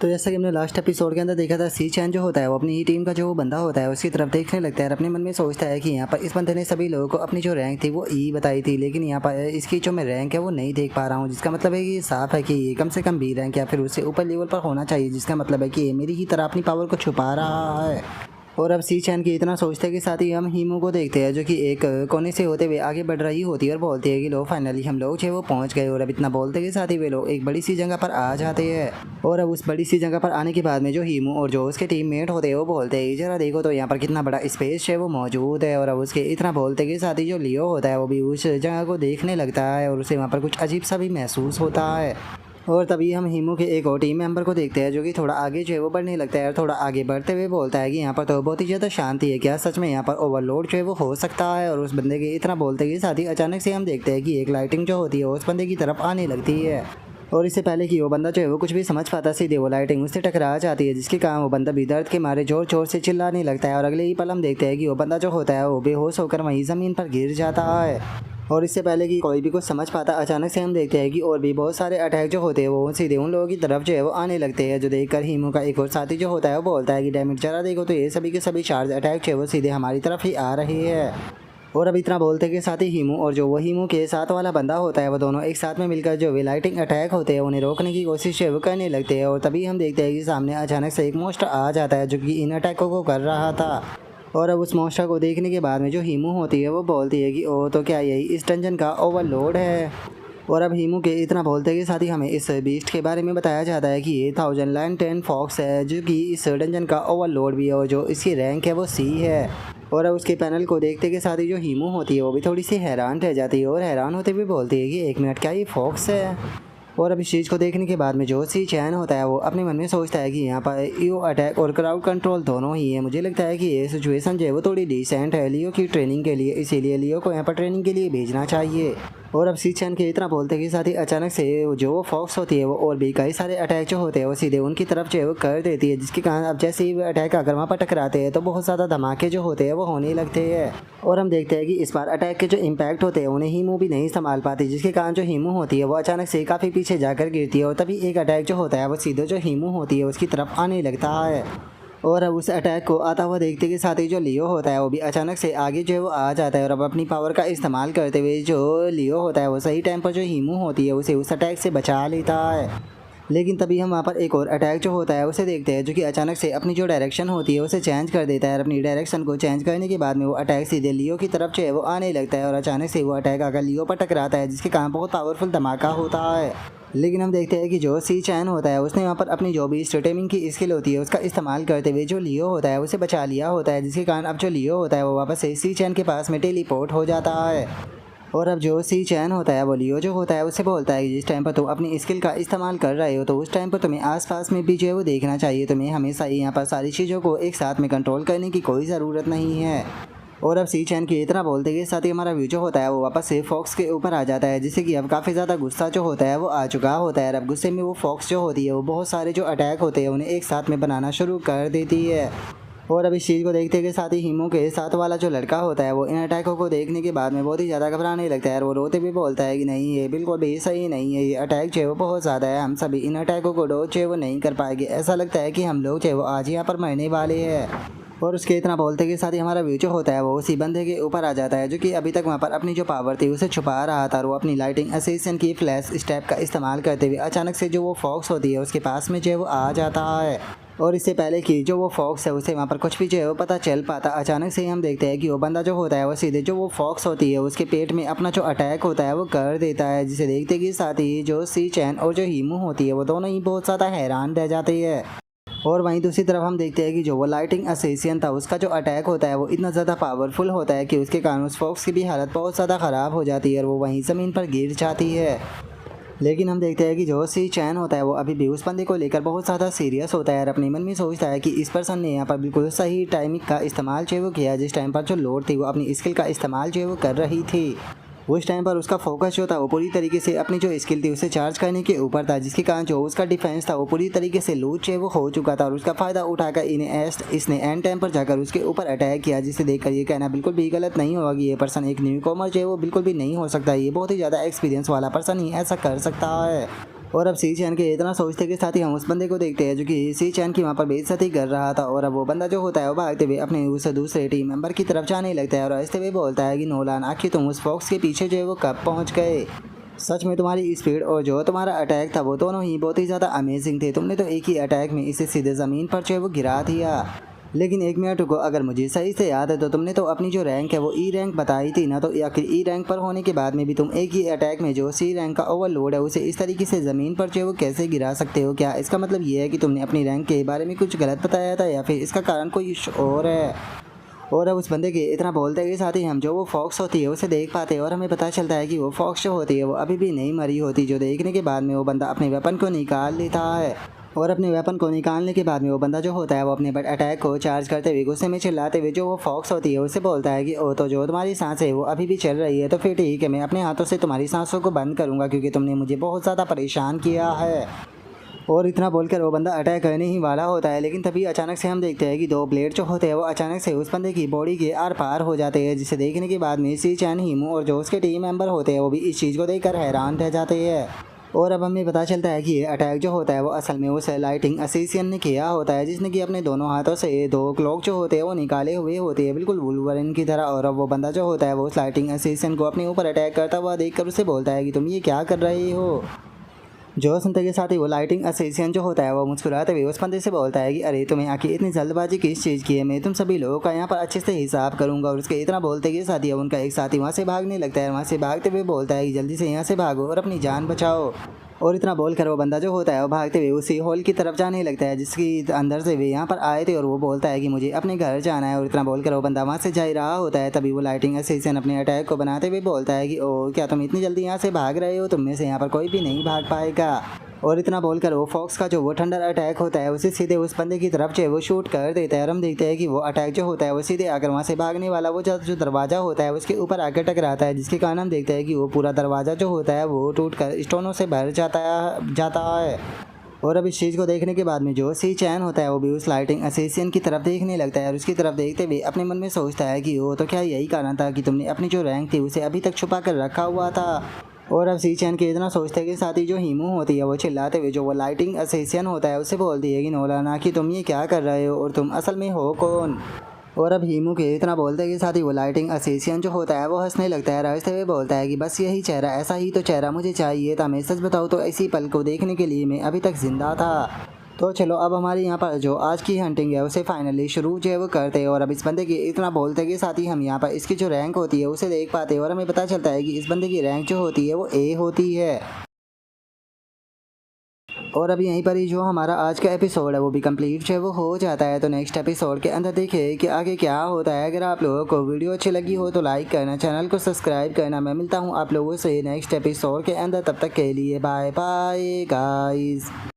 तो जैसा कि हमने लास्ट एपिसोड के अंदर देखा था, सी चैन जो होता है वो अपनी ही टीम का जो बंदा होता है उसकी तरफ देखने लगता है और अपने मन में सोचता है कि यहाँ पर इस बंदे ने सभी लोगों को अपनी जो रैंक थी वो ई बताई थी, लेकिन यहाँ पर इसकी जो मैं रैंक है वो नहीं देख पा रहा हूँ। जिसका मतलब है कि साफ है कि ये कम से कम बी रैंक या फिर उससे ऊपर लेवल पर होना चाहिए, जिसका मतलब है कि ये मेरी ही तरह अपनी पावर को छुपा रहा है। और अब सी चैन की इतना सोचते के साथ ही हम हीमू को देखते हैं जो कि एक कोने से होते हुए आगे बढ़ रही होती है और बोलती है कि लो फाइनली हम लोग जो वो पहुंच गए। और अब इतना बोलते के साथ ही वे लोग एक बड़ी सी जगह पर आ जाते हैं। और अब उस बड़ी सी जगह पर आने के बाद में जो हीमू और जो उसके टीममेट होते हैं वो बोलते हैं जरा देखो तो यहाँ पर कितना बड़ा स्पेस है वो मौजूद है। और अब उसके इतना बोलते के साथ ही जो लियो होता है वो भी उस जगह को देखने लगता है और उसे वहाँ पर कुछ अजीब सा भी महसूस होता है। और तभी हम हीमू के एक और टीम मेंबर को देखते हैं जो कि थोड़ा आगे जो है वो बढ़ने लगता है और थोड़ा आगे बढ़ते हुए बोलता है कि यहाँ पर तो बहुत ही ज़्यादा शांति है, क्या सच में यहाँ पर ओवरलोड जो है वो हो सकता है। और उस बंदे के इतना बोलते के साथ ही अचानक से हम देखते हैं कि एक लाइटिंग जो होती है उस बंदे की तरफ आने लगती है। और इससे पहले कि वो बंदा जो है वो कुछ भी समझ पाता, सीधे वो लाइटिंग उससे टकरा जाती है, जिसके कारण वो बंदा भी दर्द के मारे जोर जोर से चिल्लाने लगता है। और अगले ही पल हम देखते हैं कि वो बंदा जो होता है वो बेहोश होकर वहीं ज़मीन पर गिर जाता है। और इससे पहले कि कोई भी कुछ समझ पाता, अचानक से हम देखते हैं कि और भी बहुत सारे अटैक जो होते हैं वो सीधे उन लोगों की तरफ जो है वो आने लगते हैं। जो देखकर हीमू का एक और साथी जो होता है वो बोलता है कि डैमेज जरा देखो तो ये सभी के सभी चार्ज अटैक जो है वो सीधे हमारी तरफ ही आ रही है। और अब इतना बोलते के साथ ही हीमू और जो वो हीमू के साथ वाला बंदा होता है वो दोनों एक साथ में मिलकर जो वे लाइटिंग अटैक होते हैं उन्हें रोकने की कोशिश है वो करने लगते हैं। और तभी हम देखते हैं कि सामने अचानक से एक मोस्टर आ जाता है जो कि इन अटैकों को कर रहा था। और अब उस मोस्टर को देखने के बाद में जो हीमू होती है वो बोलती है कि ओ तो क्या यही इस डंजन का ओवरलोड है। और अब हीमू के इतना बोलते के साथ ही हमें इस बीस्ट के बारे में बताया जाता है कि ये 1010 फॉक्स है जो कि इस डंजन का ओवरलोड भी है और जो इसकी रैंक है वो सी है। और अब उसके पैनल को देखते के साथ ही जो हीमू होती है वो भी थोड़ी सी हैरान रह जाती है और हैरान होते हुए बोलती है कि एक मिनट, क्या ये फॉक्स है। और अब इस चीज़ को देखने के बाद में जो सी चैन होता है वो अपने मन में सोचता है कि यहाँ पर ईओ अटैक और क्राउड कंट्रोल दोनों ही है। मुझे लगता है कि ये सिचुएशन जो है वो थोड़ी डिसेंट है लियो की ट्रेनिंग के लिए, इसीलिए लियो को यहाँ पर ट्रेनिंग के लिए भेजना चाहिए। और अब सी चैन के इतना बोलते के साथ ही अचानक से जो वो फॉक्स होती है वो और भी कई सारे अटैक जो होते हैं वो सीधे उनकी तरफ जो है वो कर देती है, जिसके कारण अब जैसे ही वो अटैक आकर वहाँ पर टकराते हैं तो बहुत ज़्यादा धमाके जो होते हैं वो होने लगते हैं। और हम देखते हैं कि इस बार अटैक के जो इम्पैक्ट होते हैं उन्हें हीमू भी नहीं संभाल पाती, जिसके कारण जो हीमू होती है वो अचानक से काफ़ी पीछे जाकर गिरती है। और तभी एक अटैक जो होता है वो सीधे जो हीमू होती है उसकी तरफ आने लगता है। और अब उस अटैक को आता हुआ देखते के साथ ही जो लियो होता है वो भी अचानक से आगे जो है वो आ जाता है। और अब अपनी पावर का इस्तेमाल करते हुए जो लियो होता है वो सही टाइम पर जो हीमू होती है उसे उस अटैक से बचा लेता है। लेकिन तभी हम वहाँ पर एक और अटैक जो होता है उसे देखते हैं जो कि अचानक से अपनी जो डायरेक्शन होती है उसे चेंज कर देता है। और अपनी डायरेक्शन को चेंज करने के बाद में वो अटैक सीधे लियो की तरफ जो है वो आने लगता है और अचानक से वो अटैक आकर लियो पर टकराता है, जिसके कारण बहुत पावरफुल धमाका होता है। लेकिन हम देखते हैं कि जो सी चैन होता है उसने वहाँ पर अपनी जो भी स्टेमिंग की स्किल होती है उसका इस्तेमाल करते हुए जो लियो होता है उसे बचा लिया होता है, जिसके कारण अब जो लियो होता है वो वापस से सी चैन के पास में टेलीपोर्ट हो जाता है। और अब जो सी चैन होता है वो लियो जो होता है उससे बोलता है कि जिस टाइम पर तुम अपनी स्किल का इस्तेमाल कर रहे हो तो उस टाइम पर तुम्हें आसपास में भी जो है वो देखना चाहिए, तुम्हें हमेशा ही यहाँ पर सारी चीज़ों को एक साथ में कंट्रोल करने की कोई ज़रूरत नहीं है। और अब सी चैन की इतना बोलते के साथ ही हमारा व्यू जो होता है वो वापस से फॉक्स के ऊपर आ जाता है, जिससे कि अब काफ़ी ज़्यादा गुस्सा जो होता है वो आ चुका होता है। और अब गुस्से में वो फॉक्स जो होती है वो बहुत सारे जो अटैक होते हैं उन्हें एक साथ में बनाना शुरू कर देती है। और अब इस चीज़ को देखते के साथ ही हीमू के साथ वाला जो लड़का होता है वो इन अटैकों को देखने के बाद में बहुत ही ज़्यादा घबराने लगता है और वो रोते भी बोलता है कि नहीं, ये बिल्कुल भी सही नहीं है, ये अटैक जो है वो बहुत ज़्यादा है, हम सभी इन अटैकों को डॉज जो है वो नहीं कर पाएंगे, ऐसा लगता है कि हम लोग जो है वो आज यहाँ पर मरने वाले हैं। और उसके इतना बोलते के साथ ही हमारा व्यू जो होता है वो उसी बंदे के ऊपर आ जाता है जो कि अभी तक वहाँ पर अपनी जो पावर थी उसे छुपा रहा था। और वो अपनी लाइटिंग असिस्टेंट की फ्लैश स्टेप का इस्तेमाल करते हुए अचानक से जो वो फॉक्स होती है उसके पास में जो है वो आ जाता है। और इससे पहले कि जो वो फॉक्स है उसे वहाँ पर कुछ भी जो है वो पता चल पाता, अचानक से ही हम देखते हैं कि वो बंदा जो होता है वो सीधे जो वो फॉक्स होती है उसके पेट में अपना जो अटैक होता है वो कर देता है, जिसे देखते के साथ ही जो सी चैन और जो हीमू होती है वो दोनों ही बहुत ज़्यादा हैरान रह जाती है। और वहीं दूसरी तरफ हम देखते हैं कि जो वो लाइटिंग असेसियन था उसका जो अटैक होता है वो इतना ज़्यादा पावरफुल होता है कि उसके कारण उस फॉक्स की भी हालत बहुत ज़्यादा ख़राब हो जाती है और वो वहीं ज़मीन पर गिर जाती है। लेकिन हम देखते हैं कि जो सी चैन होता है वो अभी भी उस बंदे को लेकर बहुत ज़्यादा सीरियस होता है और अपने मन में सोचता है कि इस पर्सन ने यहाँ पर बिल्कुल सही टाइमिंग का इस्तेमाल जो है वो किया, जिस टाइम पर जो लोड थी वो अपनी स्किल का इस्तेमाल जो है वो कर रही थी। उस टाइम पर उसका फोकस जो था वो पूरी तरीके से अपनी जो स्किल थी उसे चार्ज करने के ऊपर था, जिसके कारण जो उसका डिफेंस था वो पूरी तरीके से लूज जो है वो हो चुका था। और उसका फ़ायदा उठाकर इसने एंड टाइम पर जाकर उसके ऊपर अटैक किया, जिसे देखकर ये कहना बिल्कुल भी गलत नहीं होगा कि ये पर्सन एक न्यू कॉमर जो है वो बिल्कुल भी नहीं हो सकता, ये बहुत ही ज़्यादा एक्सपीरियंस वाला पर्सन ही ऐसा कर सकता है। और अब सी चैन के इतना सोचते के साथ ही हम उस बंदे को देखते हैं जो कि सी चैन की वहाँ पर बेइज्जती कर रहा था। और अब वो बंदा जो होता है वो भागते हुए अपने उस दूसरे टीम मेंबर की तरफ जाने लगता है और ऐसे हुए बोलता है कि नोलान आखिर तुम उस फॉक्स के पीछे जो है वो कब पहुँच गए। सच में तुम्हारी स्पीड और जो तुम्हारा अटैक था वो दोनों ही बहुत ही ज़्यादा अमेजिंग थे। तुमने तो एक ही अटैक में इसे सीधे ज़मीन पर जो है वो गिरा दिया। लेकिन एक मिनट रुको, अगर मुझे सही से याद है तो तुमने तो अपनी जो रैंक है वो ई रैंक बताई थी ना, तो आखिर ई रैंक पर होने के बाद में भी तुम एक ही अटैक में जो सी रैंक का ओवरलोड है उसे इस तरीके से ज़मीन पर जो है वो कैसे गिरा सकते हो? क्या इसका मतलब ये है कि तुमने अपनी रैंक के बारे में कुछ गलत बताया था या फिर इसका कारण कोई और है? और अब उस बंदे के इतना बोलते के साथ ही हम जो वो फॉक्स होती है उसे देख पाते हैं और हमें पता चलता है कि वो फॉक्स जो होती है वो अभी भी नहीं मरी होती, जो देखने के बाद में वो बंदा अपने वेपन को निकाल लेता है। और अपने वेपन को निकालने के बाद में वो बंदा जो होता है वो अपने अटैक को चार्ज करते हुए गुस्से में चिल्लाते हुए जो वो फॉक्स होती है उसे बोलता है कि ओ तो जो तुम्हारी सांस है वो अभी भी चल रही है तो फिर ठीक है, मैं अपने हाथों से तुम्हारी सांसों को बंद करूँगा क्योंकि तुमने मुझे बहुत ज़्यादा परेशान किया है। और इतना बोलकर वो बंदा अटैक करने ही वाला होता है, लेकिन तभी अचानक से हम देखते हैं कि दो ब्लेड जो होते हैं वो अचानक से उस बंदे की बॉडी के आर पार हो जाते हैं, जिसे देखने के बाद में सी चैन, हीमू और जो उसके टीम मेंबर होते हैं वो भी इस चीज़ को देखकर हैरान रह जाते हैं। और अब हमें पता चलता है कि ये अटैक जो होता है वो असल में उस लाइटिंग असिसियन ने किया होता है, जिसने कि अपने दोनों हाथों से दो क्लॉक जो होते हैं वो निकाले हुए होते हैं बिल्कुल वुल्वरिन की तरह। और अब वो बंदा जो होता है वो उस लाइटिंग असिसियन को अपने ऊपर अटैक करता हुआ देखकर उसे बोलता है कि तुम ये क्या कर रहे हो? जो सुनते के साथ ही वो लाइटिंग असिस्टेंट जो होता है वो मुस्कुराते हुए उस बंदे से बोलता है कि अरे तुम्हें आखिर इतनी जल्दबाजी किस चीज़ की है? मैं तुम सभी लोगों का यहाँ पर अच्छे से हिसाब करूँगा। और उसके इतना बोलते के साथ ही उनका एक साथी वहाँ से भागने लगता है। वहाँ से भागते हुए बोलता है कि जल्दी से यहाँ से भागो और अपनी जान बचाओ। और इतना बोलकर वो बंदा जो होता है वो भागते हुए उसी हॉल की तरफ जाने लगता है जिसकी अंदर से वे यहाँ पर आए थे। और वो बोलता है कि मुझे अपने घर जाना है। और इतना बोलकर वो बंदा वहाँ से जा ही रहा होता है, तभी वो लाइटिंग असिस्टेंट अपने अटैक को बनाते हुए बोलता है कि ओ क्या तुम इतनी जल्दी यहाँ से भाग रहे हो? तुम में से यहाँ पर कोई भी नहीं भाग पाएगा। और इतना बोलकर वो फॉक्स का जो वो थंडर अटैक होता है उसे सीधे उस बंदे की तरफ जो है वो शूट कर देता है। और हम देखते हैं कि वो अटैक जो होता है वो सीधे आकर वहाँ से भागने वाला वो जो दरवाज़ा होता है उसके ऊपर आकर टकराता है, जिसके कारण हम देखते हैं कि वो पूरा दरवाज़ा जो होता है वो टूट कर स्टोनों से भर जाता है। और अब इस चीज़ को देखने के बाद में जो सी चैन होता है वो भी उस लाइटिंग असिस्टेंट की तरफ देखने लगता है और उसकी तरफ देखते हुए अपने मन में सोचता है कि वो तो क्या यही कारण था कि तुमने अपनी जो रैंक थी उसे अभी तक छुपा कर रखा हुआ था। और अब सी चैन के इतना सोचते के साथ ही जो हीमू होती है वो चिल्लाते हुए जो वो लाइटिंग असिस्टेंट होता है उससे बोलती है कि नोलाना कि तुम ये क्या कर रहे हो और तुम असल में हो कौन? और अब हीमू के इतना बोलते के साथ ही वो लाइटिंग असिस्टेंट जो होता है वो हंसने लगता है, हंसते हुए बोलता है कि बस यही चेहरा, ऐसा ही तो चेहरा मुझे चाहिए था। मैं सच बताऊँ तो ऐसी पल को देखने के लिए मैं अभी तक जिंदा था। तो चलो अब हमारे यहाँ पर जो आज की हंटिंग है उसे फाइनली शुरू जो है वो करते हैं। और अब इस बंदे की इतना बोलते के साथ ही हम यहाँ पर इसकी जो रैंक होती है उसे देख पाते हैं और हमें पता चलता है कि इस बंदे की रैंक जो होती है वो ए होती है। और अब यहीं पर ही जो हमारा आज का एपिसोड है वो भी कंप्लीट जो है वो हो जाता है। तो नेक्स्ट एपिसोड के अंदर देखिए कि आगे क्या होता है। अगर आप लोगों को वीडियो अच्छी लगी हो तो लाइक करना, चैनल को सब्सक्राइब करना। मैं मिलता हूँ आप लोगों से नेक्स्ट एपिसोड के अंदर, तब तक के लिए बाय बाय गाइस।